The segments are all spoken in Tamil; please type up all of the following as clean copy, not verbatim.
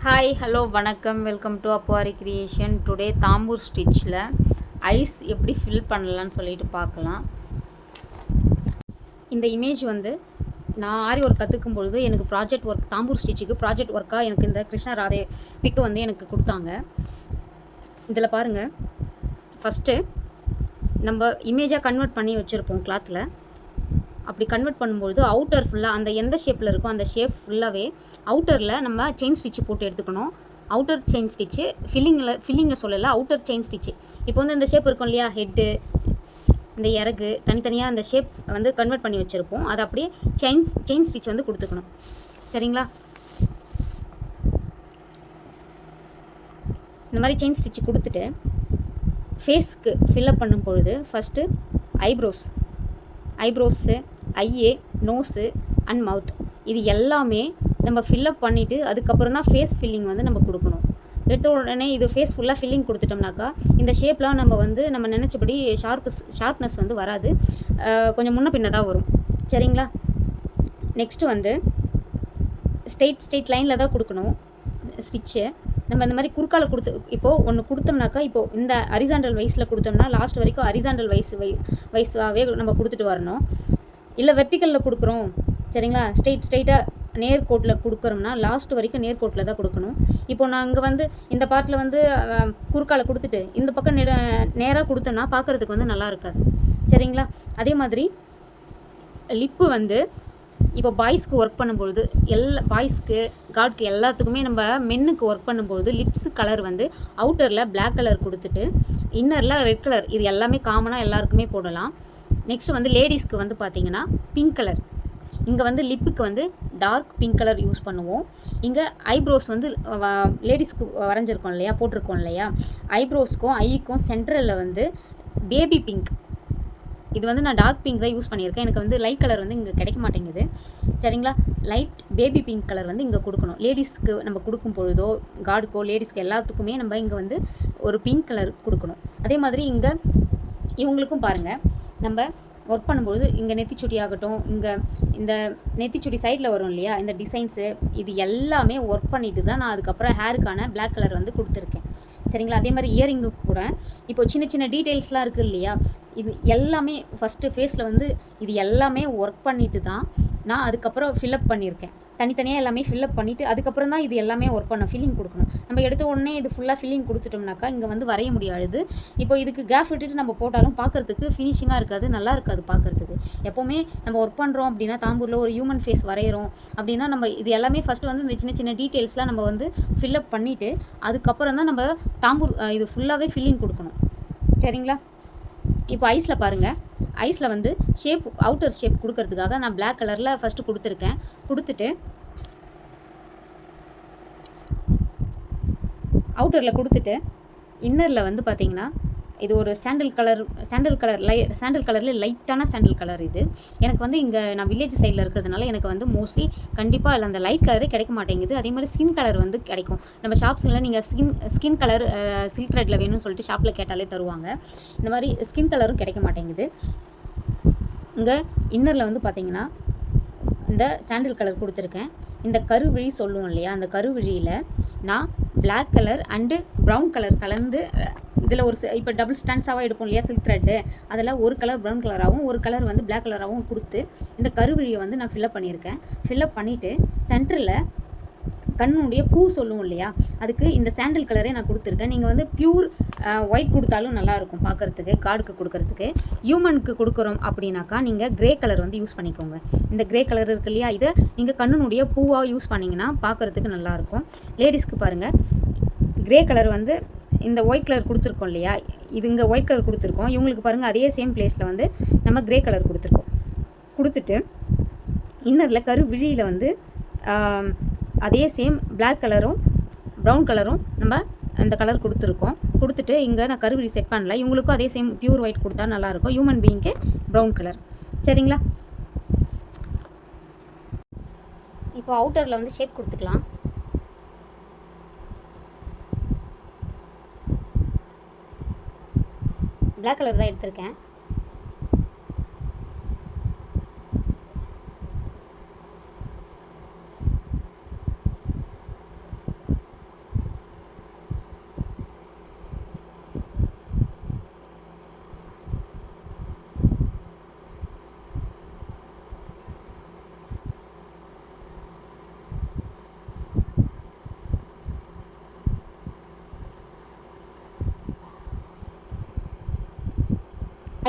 ஹாய் ஹலோ வணக்கம் வெல்கம் டு அப்வாரி கிரியேஷன். டுடே தாம்பூர் ஸ்டிச்சில் ஐஸ் எப்படி ஃபில் பண்ணலான்னு சொல்லிட்டு பார்க்கலாம். இந்த இமேஜ் வந்து நான் ஆரி ஒர்க் கற்றுக்கும் பொழுது எனக்கு ப்ராஜெக்ட் ஒர்க் தாம்பூர் ஸ்டிச்சுக்கு ப்ராஜெக்ட் ஒர்க்காக எனக்கு இந்த கிருஷ்ண ராதே பிக்கு வந்து எனக்கு கொடுத்தாங்க. இதில் பாருங்கள், ஃபஸ்ட்டு நம்ம இமேஜாக கன்வெர்ட் பண்ணி வச்சுருப்போம் கிளாத்தில். அப்படி கன்வெர்ட் பண்ணும்போது அவுட்டர் ஃபுல்லாக அந்த எந்த ஷேப்பில் இருக்கோ அந்த ஷேப் ஃபுல்லாகவே அவுட்டரில் நம்ம செயின் ஸ்டிச்சு போட்டு எடுத்துக்கணும். அவுட்டர் செயின் ஸ்டிச்சு ஃபில்லிங்கை சொல்லலை, அவுட்டர் செயின் ஸ்டிச்சு. இப்போ வந்து இந்த ஷேப் இருக்கும் இல்லையா, ஹெட்டு, இந்த இறகு தனித்தனியாக அந்த ஷேப் வந்து கன்வெர்ட் பண்ணி வச்சுருப்போம். அதை அப்படியே செயின் ஸ்டிச் வந்து கொடுத்துக்கணும். சரிங்களா? இந்த மாதிரி செயின் ஸ்டிச்சு கொடுத்துட்டு ஃபேஸ்க்கு ஃபில்லப் பண்ணும் பொழுது ஃபஸ்ட்டு ஐப்ரோஸு, ஐயே, நோஸு அண்ட் மவுத், இது எல்லாமே நம்ம ஃபில்லப் பண்ணிவிட்டு அதுக்கப்புறம் தான் ஃபேஸ் ஃபில்லிங் வந்து நம்ம கொடுக்கணும். எடுத்த உடனே இது ஃபேஸ் ஃபுல்லாக ஃபில்லிங் கொடுத்துட்டோம்னாக்கா இந்த ஷேப்லாம் நம்ம நினச்சபடி ஷார்ப்னஸ் வந்து வராது, கொஞ்சம் முன்ன பின்ன தான் வரும். சரிங்களா? நெக்ஸ்ட்டு வந்து ஸ்ட்ரெயிட் லைனில் தான் கொடுக்கணும் ஸ்டிச்சு. நம்ம இந்த மாதிரி குறுக்கால இப்போது ஒன்று கொடுத்தோம்னாக்கா, இப்போது இந்த ஹரிசாண்டல் வைஸில் கொடுத்தோம்னா லாஸ்ட் வரைக்கும் ஹரிசாண்டல் வைஸாகவே நம்ம கொடுத்துட்டு வரணும். இல்லை வெர்டிக்கலில் கொடுக்குறோம், சரிங்களா, ஸ்ட்ரெயிட்டாக நேர்கோட்டில் கொடுக்குறோம்னா லாஸ்ட் வரைக்கும் நேர்கோட்டில் தான் கொடுக்கணும். இப்போ நான் இங்கே வந்து இந்த பார்ட்டில் வந்து குறுக்கால கொடுத்துட்டு இந்த பக்கம் நேராக கொடுத்தோம்னா பார்க்குறதுக்கு வந்து நல்லா இருக்காது. சரிங்களா? அதே மாதிரி லிப்பு வந்து இப்போ பாய்ஸ்க்கு ஒர்க் பண்ணும்பொழுது பாய்ஸ்க்கு கார்டுக்கு எல்லாத்துக்குமே நம்ம மென்னுக்கு ஒர்க் பண்ணும்பொழுது லிப்ஸு கலர் வந்து அவுட்டரில் பிளாக் கலர் கொடுத்துட்டு இன்னரில் ரெட் கலர், இது எல்லாமே காமனாக எல்லாருக்குமே போடலாம். நெக்ஸ்ட்டு வந்து லேடிஸ்க்கு வந்து பார்த்திங்கன்னா பிங்க் கலர். இங்கே வந்து லிப்புக்கு வந்து டார்க் பிங்க் கலர் யூஸ் பண்ணுவோம். இங்கே ஐப்ரோஸ் வந்து லேடிஸ்க்கு வரைஞ்சிருக்கோம் இல்லையா, போட்டிருக்கோம் இல்லையா, ஐப்ரோஸ்க்கும் ஐக்கும் சென்ட்ரலில் வந்து பேபி பிங்க். இது வந்து நான் டார்க் பிங்க் தான் யூஸ் பண்ணியிருக்கேன். எனக்கு வந்து லைட் கலர் வந்து இங்கே கிடைக்க மாட்டேங்குது. சரிங்களா? லைட் பேபி பிங்க் கலர் வந்து இங்கே கொடுக்கணும். லேடிஸ்க்கு நம்ம கொடுக்கும் பொழுதோ கார்டுக்கோ லேடிஸ்க்கு எல்லாத்துக்குமே நம்ம இங்கே வந்து ஒரு பிங்க் கலர் கொடுக்கணும். அதே மாதிரி இங்கே இவங்களுக்கும் பாருங்கள், நம்ம ஒர்க் பண்ணும்போது இங்கே நெத்திச்சுடி ஆகட்டும், இங்கே இந்த நெத்திச்சுடி சைடில் வரும் இல்லையா, இந்த டிசைன்ஸு இது எல்லாமே ஒர்க் பண்ணிட்டு தான் நான் அதுக்கப்புறம் ஹேருக்கான பிளாக் கலர் வந்து கொடுத்துருக்கேன். சரிங்களா? அதே மாதிரி இயரிங்கு கூட இப்போ சின்ன டீட்டெயில்ஸ்லாம் இருக்குது இல்லையா, இது எல்லாமே ஃபஸ்ட்டு ஃபேஸில் வந்து இது எல்லாமே ஒர்க் பண்ணிட்டு தான் நான் அதுக்கப்புறம் ஃபில்லப் பண்ணியிருக்கேன். தனித்தனியாக எல்லாமே ஃபில்லப் பண்ணிவிட்டு அதுக்கப்புறம் தான் இது எல்லாமே ஒர்க் பண்ண ஃபில்லிங் கொடுக்கணும். நம்ம எடுத்த உடனே இது ஃபுல்லாக ஃபில்லிங் கொடுத்துட்டோம்னாக்கா இங்கே வந்து வரைய முடியாது. இப்போ இதுக்கு கேப் விட்டுட்டு நம்ம போட்டாலும் பார்க்குறதுக்கு ஃபினிஷிங்காக இருக்காது, நல்லா இருக்காது பார்க்குறதுக்கு. எப்போவுமே நம்ம ஒர்க் பண்ணுறோம் அப்படின்னா, தாம்பூரில் ஒரு ஹியூமன் ஃபேஸ் வரைகிறோம் அப்படின்னா நம்ம இது எல்லாமே ஃபஸ்ட்டு வந்து இந்த சின்ன டீட்டெயில்ஸ்லாம் நம்ம வந்து ஃபில்லப் பண்ணிவிட்டு அதுக்கப்புறம் தான் நம்ம தாம்பூர் இது ஃபுல்லாகவே ஃபில்லிங் கொடுக்கணும். சரிங்களா? இப்போ ஐஸில் பாருங்கள், ஐஸில் வந்து ஷேப் அவுட்டர் ஷேப் கொடுக்கறதுக்காக நான் பிளாக் கலரில் ஃபஸ்ட்டு கொடுத்துருக்கேன். கொடுத்துட்டு அவுட்டரில் கொடுத்துட்டு இன்னரில் வந்து பார்த்திங்கன்னா இது ஒரு சாண்டல் கலரில் லைட்டான சாண்டல் கலர். இது எனக்கு வந்து இங்கே நான் வில்லேஜ் சைடில் இருக்கிறதுனால எனக்கு வந்து மோஸ்ட்லி கண்டிப்பாக இல்லை அந்த லைட் கலரே கிடைக்க மாட்டேங்குது. அதே மாதிரி ஸ்கின் கலர் வந்து கிடைக்கும். நம்ம ஷாப்ஸில் நீங்கள் ஸ்கின் கலர் சில்க் த்ரெட்டில் வேணும்னு சொல்லிட்டு ஷாப்பில் கேட்டாலே தருவாங்க. இந்த மாதிரி ஸ்கின் கலரும் கிடைக்க மாட்டேங்குது. இங்கே இன்னரில் வந்து பார்த்திங்கன்னா இந்த சாண்டல் கலர் கொடுத்துருக்கேன். இந்த கருவிழி சொல்லுவோம் இல்லையா, அந்த கருவிழியில் நான் black colour and brown colour கலந்து இதில் ஒரு இப்போ டபுள் ஸ்டாண்ட்ஸாக எடுப்போம் இல்லையா சில்க் த்ரெட்டு, அதில் ஒரு கலர் ப்ரௌன் கலராகவும் ஒரு கலர் வந்து பிளாக் கலராகவும் கொடுத்து இந்த கருவிழியை வந்து நான் ஃபில்லப் பண்ணியிருக்கேன். ஃபில்லப் பண்ணிவிட்டு சென்டரில் கண்ணுடைய பூ சொல்லுவோம் இல்லையா, அதுக்கு இந்த சாண்டல் கலரே நான் கொடுத்துருக்கேன். நீங்கள் வந்து பியூர் ஒயிட் கொடுத்தாலும் நல்லாயிருக்கும் பார்க்குறதுக்கு, கார்டுக்கு கொடுக்குறதுக்கு. ஹியூமனுக்கு கொடுக்குறோம் அப்படின்னாக்கா நீங்கள் க்ரே கலர் வந்து யூஸ் பண்ணிக்கோங்க. இந்த க்ரே கலர் இருக்கு இல்லையா, இதை நீங்கள் கண்ணுடைய பூவாக யூஸ் பண்ணிங்கன்னா பார்க்குறதுக்கு நல்லாயிருக்கும். லேடிஸ்க்கு பாருங்கள், க்ரே கலர் வந்து இந்த ஒயிட் கலர் கொடுத்துருக்கோம் இல்லையா, இது இங்கே ஒயிட் கலர் கொடுத்துருக்கோம். இவங்களுக்கு பாருங்கள் அதே சேம் பிளேஸில் வந்து நம்ம க்ரே கலர் கொடுத்துருக்கோம். கொடுத்துட்டு இன்னரில் கருவிழியில் வந்து அதே சேம் பிளாக் கலரும் ப்ரௌன் கலரும் நம்ம அந்த கலர் கொடுத்துருக்கோம். கொடுத்துட்டு இங்கே நான் கருவிழி செட் பண்ணல, இவங்களுக்கும் அதே சேம் பியூர் ஒயிட் கொடுத்தா நல்லாயிருக்கும். ஹியூமன் பீயிங்க்கு ப்ரௌன் கலர். சரிங்களா? இப்போ அவுட்டரில் வந்து ஷேப் கொடுத்துக்கலாம். பிளாக் கலர் தான் எடுத்திருக்கேன்.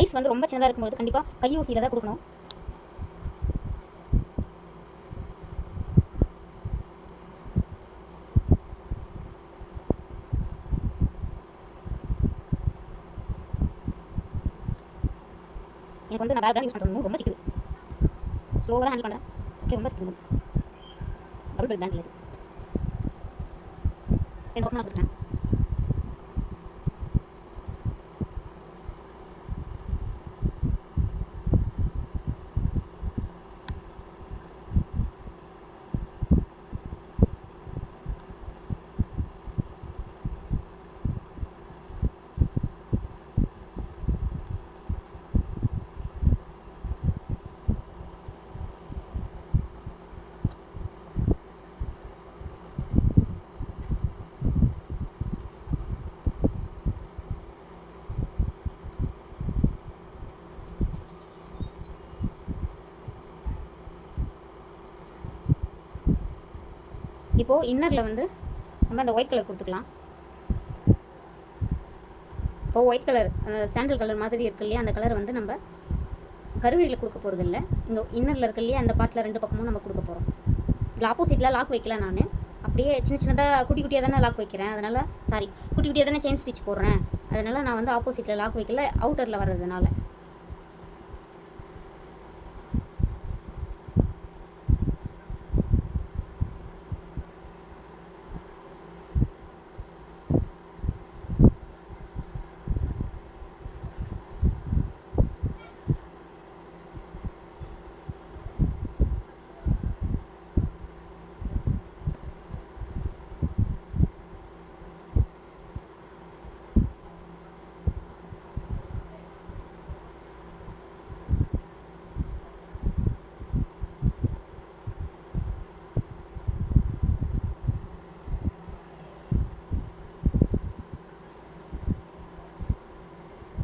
ஐஸ் வந்து ரொம்ப சின்னதாக இருக்கும்போது கண்டிப்பாக கையூசியில் தான் கொடுக்கணும். எனக்கு வந்து நான் வேறு பிராண்ட் யூஸ் பண்ணுறேன், ரொம்ப சிக்குது, ஸ்லோவாக தான் ஹேண்டில் பண்ணுறேன். ஓகே, ரொம்ப சிக்குது. டபுள் பெல் பிராண்டில் இருக்குது. என் ஓப்பனாக கொடுத்துட்டேன். இப்போது இன்னரில் வந்து நம்ம அந்த ஒயிட் கலர் கொடுத்துக்கலாம். இப்போது ஒயிட் கலர் சாண்டல் கலர் மாதிரி இருக்கு இல்லையா, அந்த கலர் வந்து நம்ம கருவிழியில் கொடுக்க போகிறது இல்லை, இங்கே இன்னரில் இருக்கு இல்லையா அந்த பாட்டில் 2 பக்கமும் நம்ம கொடுக்க போகிறோம். இதில் ஆப்போசிட்டில் லாக் வைக்கல, நான் அப்படியே சின்ன சின்னதாக குட்டி குட்டியாக தானே லாக் வைக்கிறேன், அதனால் குட்டி குட்டியாக தானே செயின் ஸ்டிச் போடுறேன், அதனால் நான் வந்து ஆப்போசிட்டில் லாக் வைக்கல, அவுட்டரில் வர்றதுனால.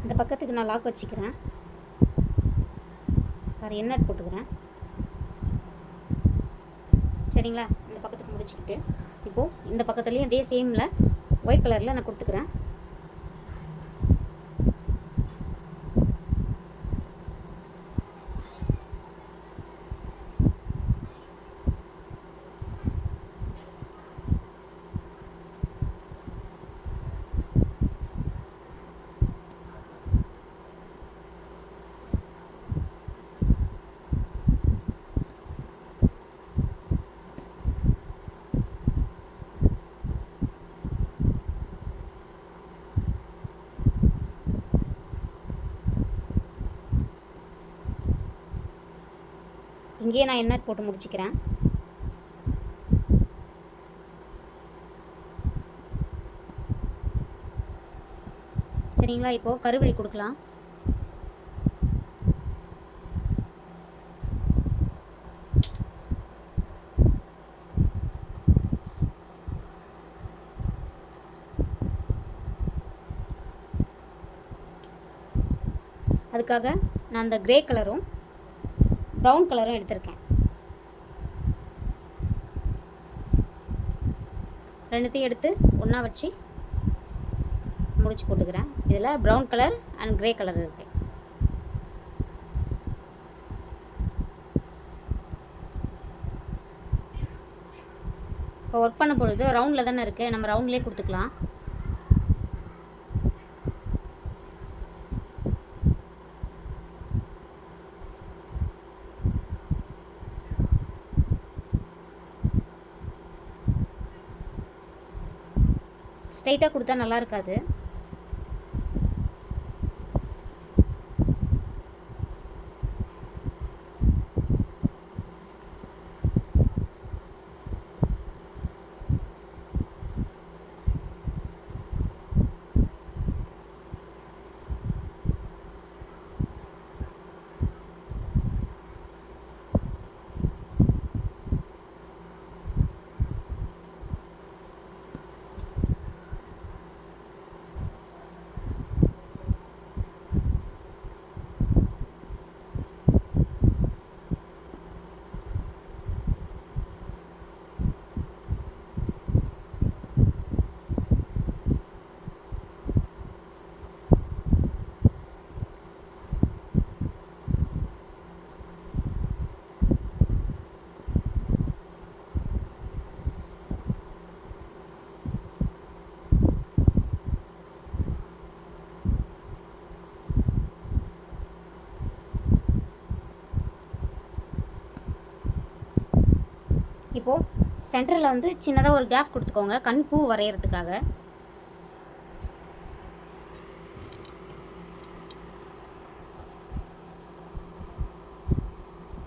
இந்த பக்கத்துக்கு நான் லாக் வச்சுக்கிறேன், எண்ணெட் போட்டுக்கிறேன். சரிங்களா, இந்த பக்கத்துக்கு முடிச்சுக்கிட்டு இப்போது இந்த பக்கத்துலேயும் இதே சேமில் ஒயிட் கலரில் நான் கொடுத்துக்கிறேன். இங்கேயே நான் எண்ணெட் போட்டு முடிச்சுக்கிறேன். சரிங்களா, இப்போது கருவிழி கொடுக்கலாம். அதுக்காக நான் அந்த கிரே கலரும் ப்ரௌன் கலரும் எடுத்திருக்கேன். ரெண்டுத்தையும் எடுத்து ஒன்றா வச்சு முடிச்சு போட்டுக்கிறேன். இதில் brown colour and grey colour இருக்குது. இப்போ ஒர்க் பண்ண பொழுது ரவுண்டில் தானே இருக்குது, நம்ம ரவுண்ட்லேயே கொடுத்துக்கலாம். ஸ்ட்ரைட்டாக கொடுத்தா நல்லா இருக்காது. சென்டரில் வந்து சின்னதாக ஒரு கேப் கொடுத்துக்கோங்க கண் பூ வரைகிறதுக்காக.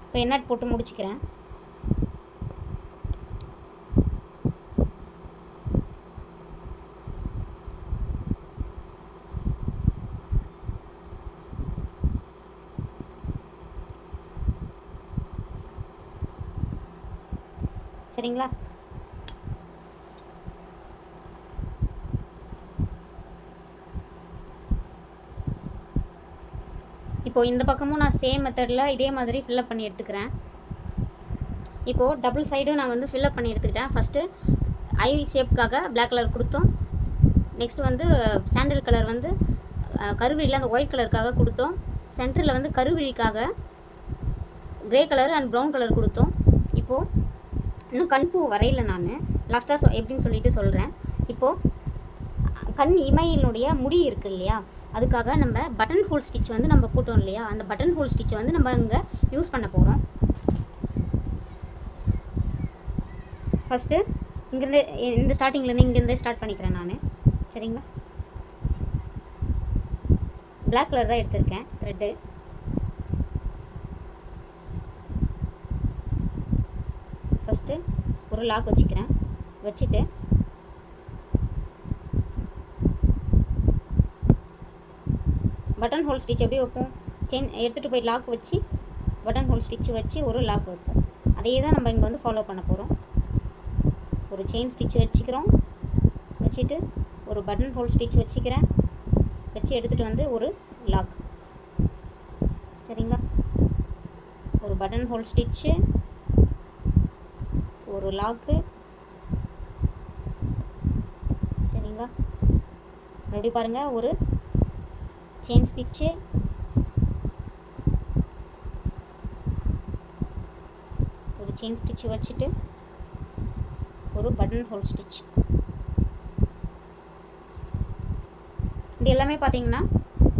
இப்போ எண்ணெய் போட்டு முடிச்சுக்கிறேன். சரிங்களா? இப்போது இந்த பக்கமும் நான் சேம் மெத்தடில் இதே மாதிரி ஃபில்லப் பண்ணி எடுத்துக்கிறேன். இப்போது டபுள் சைடும் நான் வந்து ஃபில்லப் பண்ணி எடுத்துக்கிட்டேன். ஃபஸ்ட்டு ஐ ஷேப்புக்காக பிளாக் கலர் கொடுத்தோம். நெக்ஸ்ட்டு வந்து சாண்டில் கலர் வந்து கருவிழியில் அந்த ஒயிட் கலருக்காக கொடுத்தோம். சென்டரில் வந்து கருவிழிக்காக grey colour and brown colour கொடுத்தோம். இப்போது இன்னும் கண் பூ வரையில் நான் லாஸ்ட்டாக எப்படின்னு சொல்லிட்டு சொல்கிறேன். இப்போது கண் இமையினுடைய முடி இருக்குது இல்லையா, அதுக்காக நம்ம பட்டன் ஹோல் ஸ்டிச் வந்து நம்ம போட்டோம் இல்லையா, அந்த பட்டன் ஹோல் ஸ்டிச்சை வந்து நம்ம இங்கே யூஸ் பண்ண போகிறோம். ஃபஸ்ட்டு இங்கேருந்து இந்த ஸ்டார்டிங்லேருந்து இங்கேருந்தே ஸ்டார்ட் பண்ணிக்கிறேன் நான். சரிங்களா? பிளாக் கலர் தான் எடுத்திருக்கேன் த்ரெட்டு. ஃபஸ்ட்டு ஒரு லாக் வச்சுக்கிறேன். வச்சுட்டு பட்டன் ஹோல் ஸ்டிச் எப்படி வைப்போம், செயின் எடுத்துகிட்டு போய் லாக் வச்சு பட்டன் ஹோல் ஸ்டிச் வச்சு ஒரு லாக் வைப்போம். அதே தான் நம்ம இங்கே வந்து ஃபாலோ பண்ண போகிறோம். ஒரு செயின் ஸ்டிச் வச்சுக்கிறோம். வச்சுட்டு ஒரு பட்டன் ஹோல் ஸ்டிச் வச்சுக்கிறேன். வச்சு எடுத்துகிட்டு வந்து ஒரு லாக். சரிங்களா? ஒரு பட்டன் ஹோல் ஸ்டிச்சு, ஒரு லாக்கு. சரிங்களா? எப்படி பாருங்கள், ஒரு செயின் ஸ்டிச்சு, ஒரு செயின் ஸ்டிச்சு வச்சுட்டு ஒரு பட்டன் ஹோல் ஸ்டிச். இது எல்லாமே பார்த்தீங்கன்னா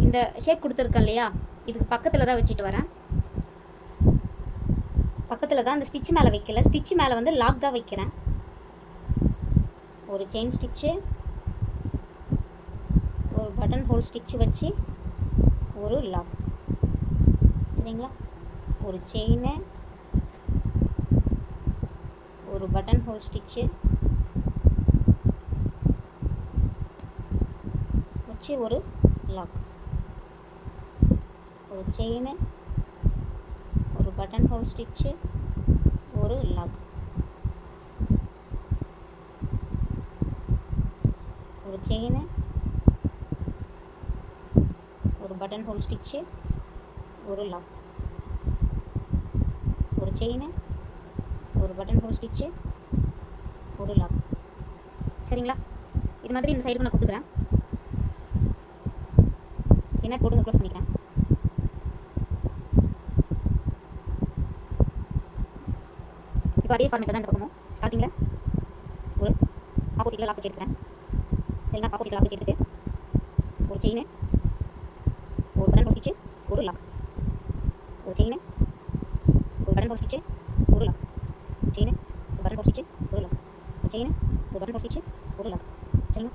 இந்த ஷேப் கொடுத்துருக்கேன் இல்லையா, இதுக்கு பக்கத்தில் தான் வச்சுட்டு வரேன். பக்கத்தில் தான் அந்த ஸ்டிச் மேலே வைக்கல, ஸ்டிச் மேலே வந்து லாக் தான் வைக்கிறேன். ஒரு செயின் ஸ்டிச்சு, ஒரு பட்டன் ஹோல் ஸ்டிச்சு வச்சு ஒரு லாக். சரிங்களா? ஒரு செயின், ஒரு பட்டன் ஹோல் ஸ்டிச்சு வச்சு ஒரு லாக். ஒரு செயின், ஒரு பட்டன் ஹோல் ஸ்டிச்சு, ஒரு லாக். ஒரு செயின், ஒரு பட்டன் ஹோல் ஸ்டிச்சு, ஒரு லாக். ஒரு செயின், ஒரு பட்டன் ஹோல் ஸ்டிச்சு, ஒரு லாக். சரிங்களா? இது மாதிரி இந்த சைடுக்கு நான் கொடுத்துக்கிறேன். என்ன போட்டு க்ளோஸ் பண்ணிக்கிறேன். இப்போ அதே ஃபார்மேட்டில் தான் இந்த பக்கமும் ஸ்டார்டிங்கில் ஒரு ஆப்போசிட்டில் லாக் வச்சு எடுத்துக்கிறேன். சரிங்களா? ஆப்போசிட்டில் லாக் வச்சு எடுத்துட்டு ஒரு செயின், ஒரு பட்டன் ஹோல் ஸ்டிச்சு, ஒரு லாக். ஒரு செயின், ஒரு பட்டன் ஹோல் ஸ்டிச்சு, ஒரு லாக். செயின், ஒரு பட்டன் ஹோல் ஸ்டிச்சு, ஒரு லாக். ஒரு செயின், ஒரு பட்டன் ஹோல் ஸ்டிச்சு, ஒரு லாக். சரிங்களா?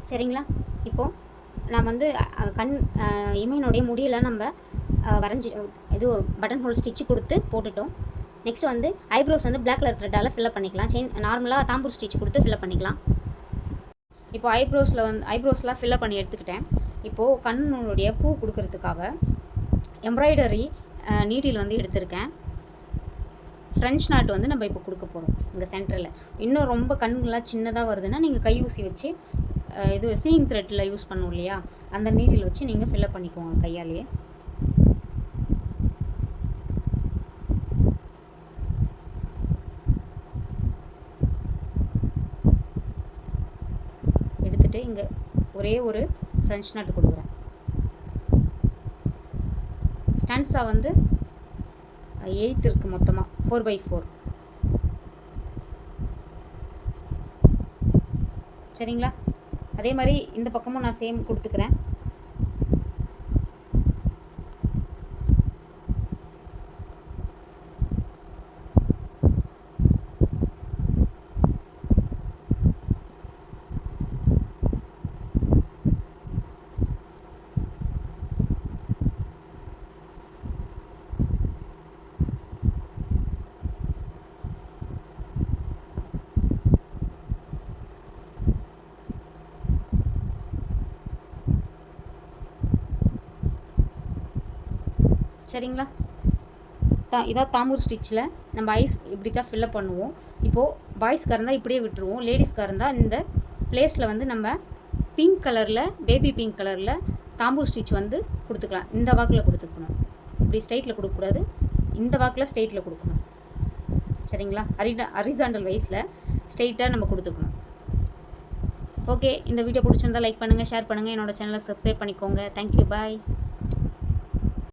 சரிங்களா? இப்போது நான் வந்து கண் இமையினுடைய முடியெல்லாம் நம்ம வரைஞ்சி இது பட்டன் ஹோல் ஸ்டிச்சு கொடுத்து போட்டுட்டோம். நெக்ஸ்ட் வந்து ஐப்ரோஸ் வந்து பிளாக் கலர் த்ரெட்டால் ஃபில்லப் பண்ணிக்கலாம். செயின் நார்மலாக தாம்பூர் ஸ்டிச் கொடுத்து ஃபில்லப் பண்ணிக்கலாம். இப்போ ஐப்ரோஸ்லாம் ஃபில்லப் பண்ணி எடுத்துக்கிட்டேன். இப்போது கண்ணுடைய பூ கொடுக்கறதுக்காக எம்ப்ராய்டரி நீடில் வந்து எடுத்திருக்கேன். ஃப்ரெஞ்ச் நாட் வந்து நம்ம இப்போ கொடுக்க போகிறோம் இங்கே சென்டரில். இன்னும் ரொம்ப கண்ணுலாம் சின்னதாக வருதுன்னா நீங்கள் கையூசி வச்சு இது சீயிங் த்ரெட்டில் யூஸ் பண்ணுவோம் இல்லையா, அந்த நீடில் வச்சு நீங்கள் ஃபில்லப் பண்ணிக்கோங்க கையாலேயே. எடுத்துகிட்டு இங்கே ஒரே ஒரு ஃப்ரெஞ்ச் நட் கொடுக்குறேன். ஸ்டான்ஸா வந்து 8 இருக்குது மொத்தமாக, 4x4. சரிங்களா? அதே மாதிரி இந்த பக்கமும் நான் சேம் கொடுத்துக்கிறேன். சரிங்களா? இதான் தாம்பூர் ஸ்டிச்சில் நம்ம ஐஸ் இப்படி தான் ஃபில்லப் பண்ணுவோம். இப்போது பாய்ஸ்க்காக இருந்தால் இப்படியே விட்டுருவோம். லேடிஸ்க்காக இருந்தால் இந்த பிளேஸில் வந்து நம்ம பிங்க் கலரில், பேபி பிங்க் கலரில் தாம்பூர் ஸ்டிச் வந்து கொடுத்துக்கலாம். இந்த வாக்கில் கொடுத்துக்கணும். இப்படி ஸ்ட்ரைட்டில் கொடுக்கக்கூடாது, இந்த வாக்கில் ஸ்ட்ரைட்டில் கொடுக்கணும். சரிங்களா? ஹரிசாண்டல் வைஸில் ஸ்ட்ரைட்டாக நம்ம கொடுத்துக்கணும். ஓகே, இந்த வீடியோ பிடிச்சிருந்தால் லைக் பண்ணுங்கள், ஷேர் பண்ணுங்கள், என்னோடய சேனலை சப்ஸ்கிரைப் பண்ணிக்கோங்க. தேங்க்யூ, பாய்.